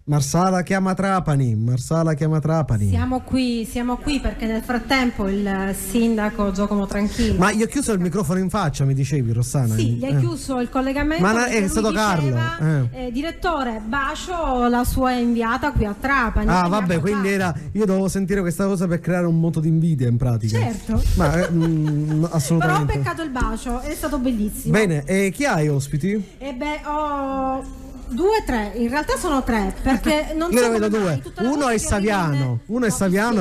Marsala chiama Trapani, Marsala chiama Trapani. Siamo qui perché nel frattempo il sindaco Giacomo Tranchillo. Ma gli ho chiuso il microfono in faccia, mi dicevi, Rossana? Sì, gli hai chiuso il collegamento. Ma è stato Carlo. Direttore, bacio la sua inviata qui a Trapani. Ah, vabbè, quindi io dovevo sentire questa cosa per creare un moto di invidia in pratica. Certo. Ma assolutamente. Però ho peccato il bacio, è stato bellissimo. Bene, e chi hai ospiti? Ho 2, 3, in realtà sono 3 perché non io so ne vedo 2. Uno è Saviano,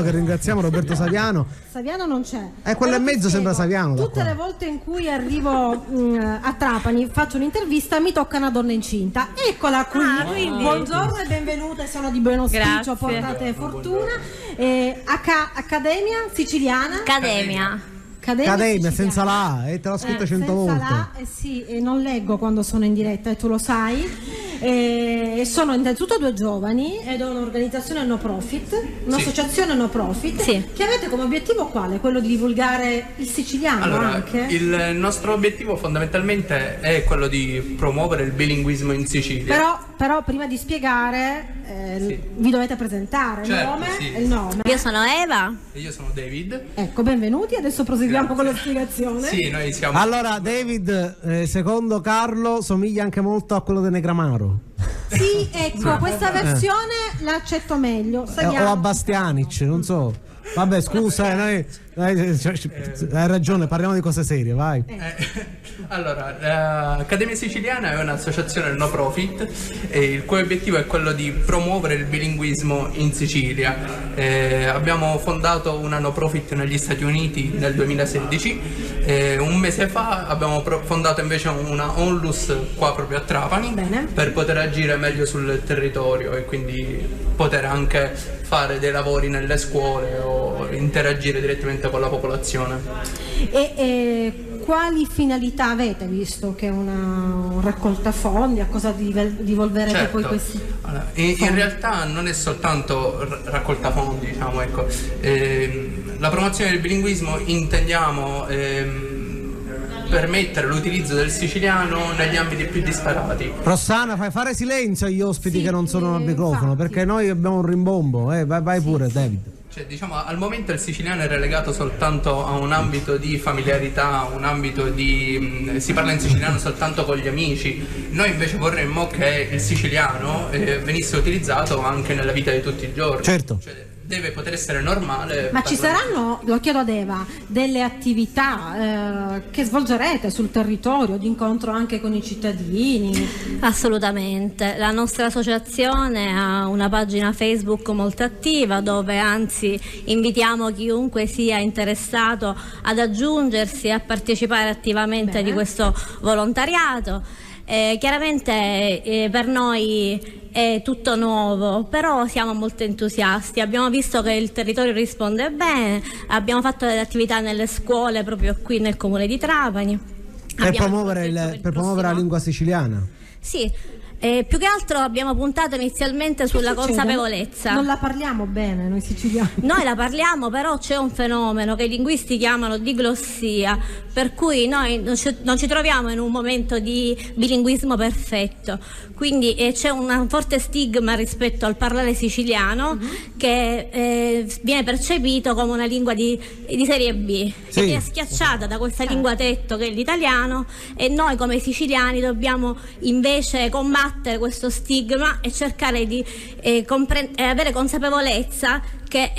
che ringraziamo, Roberto Saviano. Saviano non c'è. Quello e mezzo sembra Saviano. Tutte le volte in cui arrivo a Trapani, faccio un'intervista, mi tocca una donna incinta. Eccola qui. Buongiorno e benvenute, sono di buon auspicio, portate fortuna. Accademia siciliana. Accademia senza la A, te l'ho scritto 100 volte. Sì, e non leggo quando sono in diretta e tu lo sai. Sono innanzitutto 2 giovani ed ho un'organizzazione no profit, un'associazione no profit che avete come obiettivo quale? Quello di divulgare il siciliano. Allora, anche? Il nostro obiettivo fondamentalmente è quello di promuovere il bilinguismo in Sicilia. Però prima di spiegare vi dovete presentare, certo, il nome. Io sono Eva. E io sono David. Ecco, benvenuti, adesso proseguiamo con la spiegazione. Sì, noi siamo. Allora, David, secondo Carlo, somiglia anche molto a quello di Negramaro. Sì, ecco, questa versione l'accetto meglio. O a Bastianic, non so. Vabbè, scusa, hai ragione, parliamo di cose serie, vai. Allora, l'Accademia Siciliana è un'associazione no profit e il cui obiettivo è quello di promuovere il bilinguismo in Sicilia. Abbiamo fondato una no profit negli Stati Uniti nel 2016. Un mese fa abbiamo fondato invece una onlus qua proprio a Trapani. Bene. Per poter agire meglio sul territorio e quindi poter anche fare dei lavori nelle scuole o interagire direttamente con la popolazione. E quali finalità avete, visto che è una raccolta fondi? A cosa rivolverete poi questi? Allora, in realtà non è soltanto raccolta fondi, diciamo, ecco. La promozione del bilinguismo intendiamo permettere l'utilizzo del siciliano negli ambiti più disparati. Rossana, fai fare silenzio agli ospiti che non sono al microfono, infatti, perché noi abbiamo un rimbombo. Vai pure, David. Cioè, diciamo, al momento il siciliano è relegato soltanto a un ambito di familiarità, un ambito di si parla in siciliano soltanto con gli amici. Noi invece vorremmo che il siciliano venisse utilizzato anche nella vita di tutti i giorni. Certo. Cioè, deve poter essere normale. Ma ci saranno, lo chiedo ad Eva, delle attività che svolgerete sul territorio, di incontro anche con i cittadini? Assolutamente, la nostra associazione ha una pagina Facebook molto attiva dove anzi invitiamo chiunque sia interessato ad aggiungersi e a partecipare attivamente di questo volontariato. Chiaramente per noi è tutto nuovo, però siamo molto entusiasti, abbiamo visto che il territorio risponde bene, abbiamo fatto delle attività nelle scuole proprio qui nel comune di Trapani. Per promuovere la lingua siciliana? Sì. Più che altro abbiamo puntato inizialmente sulla consapevolezza. Non la parliamo bene noi siciliani. Noi la parliamo, però c'è un fenomeno che i linguisti chiamano diglossia, per cui noi non ci troviamo in un momento di bilinguismo perfetto, quindi c'è un forte stigma rispetto al parlare siciliano che viene percepito come una lingua di serie B, che viene schiacciata da questa lingua tetto che è l'italiano, e noi come siciliani dobbiamo invece combattere questo stigma e cercare di avere consapevolezza che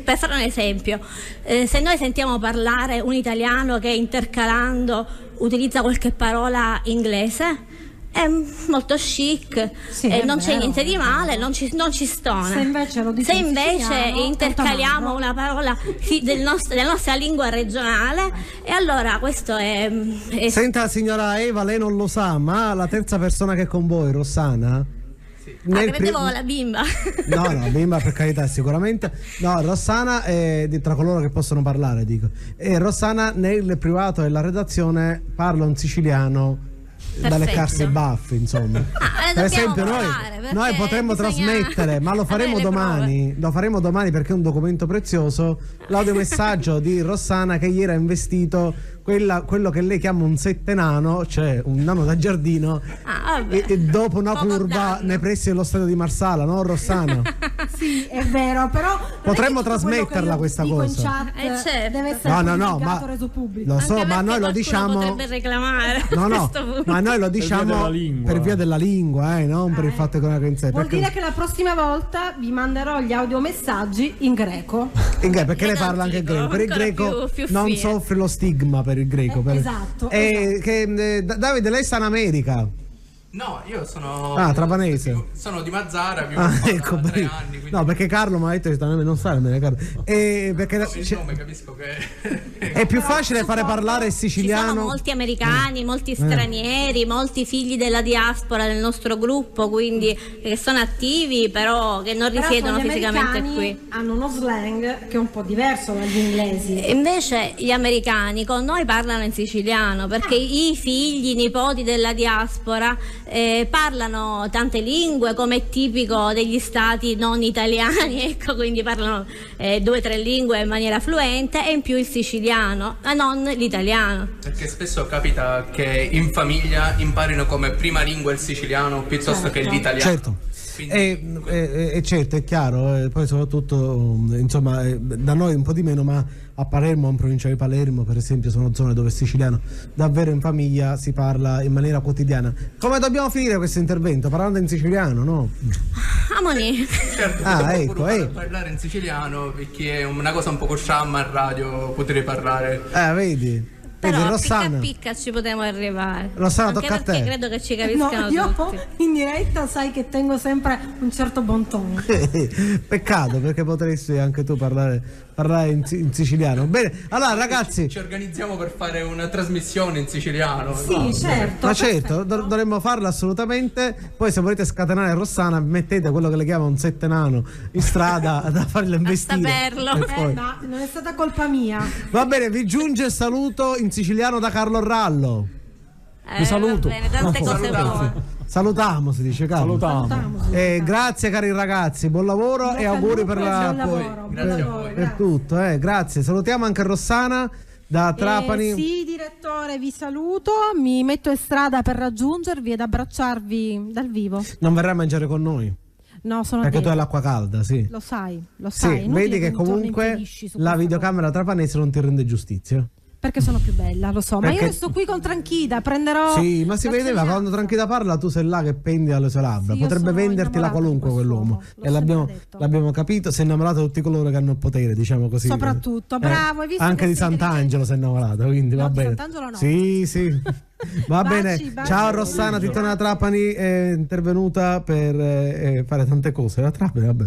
per fare un esempio, se noi sentiamo parlare un italiano che intercalando utilizza qualche parola inglese, è molto chic, non c'è niente di male, non ci stona. Se invece intercaliamo una parola della nostra lingua regionale, e allora questo è... Senta, signora Eva, lei non lo sa, ma la terza persona che è con voi, Rossana? Credevo la bimba. No, la bimba per carità, sicuramente. No, Rossana è tra coloro che possono parlare, dico. E Rossana nel privato della redazione parla un siciliano da leccarsi i baffi, insomma. Per esempio noi potremmo trasmettere, ma lo faremo domani, perché è un documento prezioso, l'audiomessaggio di Rossana che ieri ha investito quello che lei chiama un 7 nano, cioè un nano da giardino, e dopo una curva nei pressi dello stadio di Marsala, no Rossana? Sì, è vero, però potremmo trasmetterla questa cosa. Deve essere ma reso pubblico. lo so, Anche ma perché noi lo diciamo. Potrebbe reclamare. No, ma noi lo diciamo per via della lingua, non per il fatto che è una canzone. Vuol dire che la prossima volta vi manderò gli audiomessaggi in greco. Perché lei parla anche greco. Per il greco più non fine. soffre lo stigma per il greco. Esatto. Davide, lei sta in America. No, io sono trapanese. Sono di Mazzara, vivo da 3 anni. Quindi... No, perché Carlo mi ha detto che non sta in America. Perché il nome capisco che è più facile fare parlare il Ci siciliano. sono molti americani, molti stranieri, molti figli della diaspora nel nostro gruppo, quindi che sono attivi, però che non risiedono fisicamente qui. Hanno uno slang che è un po' diverso dagli inglesi. E invece gli americani con noi parlano in siciliano, perché i figli, i nipoti della diaspora parlano tante lingue, come è tipico degli stati non italiani, ecco, quindi parlano 2 o 3 lingue in maniera fluente, e in più il siciliano, ma non l'italiano. Perché spesso capita che in famiglia imparino come prima lingua il siciliano piuttosto che l'italiano. Certo. Certo, è chiaro, poi soprattutto insomma da noi un po' di meno, ma a Palermo, in provincia di Palermo per esempio, sono zone dove il siciliano davvero in famiglia si parla in maniera quotidiana. Come dobbiamo finire questo intervento? Parlando in siciliano, no? Amoni. Certo, ecco, parlare in siciliano, perché è una cosa un poco sciamma a radio poter parlare. Vedi? Però Rossana, picca ci potremo arrivare. Rossana, anche tocca a perché te. credo che ci capiscano Io tutti. in diretta sai che tengo sempre un certo bon ton. Peccato, perché potresti anche tu parlare in siciliano. Bene, allora ragazzi, ci organizziamo per fare una trasmissione in siciliano. Sì, certo. ma certo, dovremmo farlo assolutamente. Poi se volete scatenare Rossana, mettete quello che le chiama un 7 nano in strada da farlo investire. saperlo. E poi- Ma non è stata colpa mia. Va bene, vi giunge il saluto in siciliano da Carlo Rallo. Vi saluto. Va bene, tante cose buone. Salutiamo, si dice, Carlo. Grazie cari ragazzi, buon lavoro e auguri per tutto. Grazie. Salutiamo anche Rossana da Trapani. Sì, direttore, vi saluto. Mi metto in strada per raggiungervi ed abbracciarvi dal vivo. Non verrai a mangiare con noi? No, sono Perché tu dentro. hai l'acqua calda, sì. Lo sai. Sì, Inutile vedi che mi torni comunque impedisci su la questa videocamera trapanese non ti rende giustizia. perché sono più bella, lo so. Ma Perché- io resto qui con Tranchida, prenderò. Sì, ma si la vedeva cena. quando Tranchida parla, tu sei là che pendi alle sue labbra. Sì, io Potrebbe sono vendertela innamorata qualunque di quell'uomo. quest'uomo, E l'ho l'abbiamo, sempre detto. l'abbiamo capito. Si è innamorato di tutti coloro che hanno il potere, diciamo così. Soprattutto, bravo, hai visto Anche che di sei Sant'Angelo si è innamorato, quindi No, va di bene. Sant'Angelo no. Sì, sì. Va Baci, bene. baci. Ciao Rossana, Tiziana Trapani è intervenuta per fare tante cose. La Trapani, vabbè.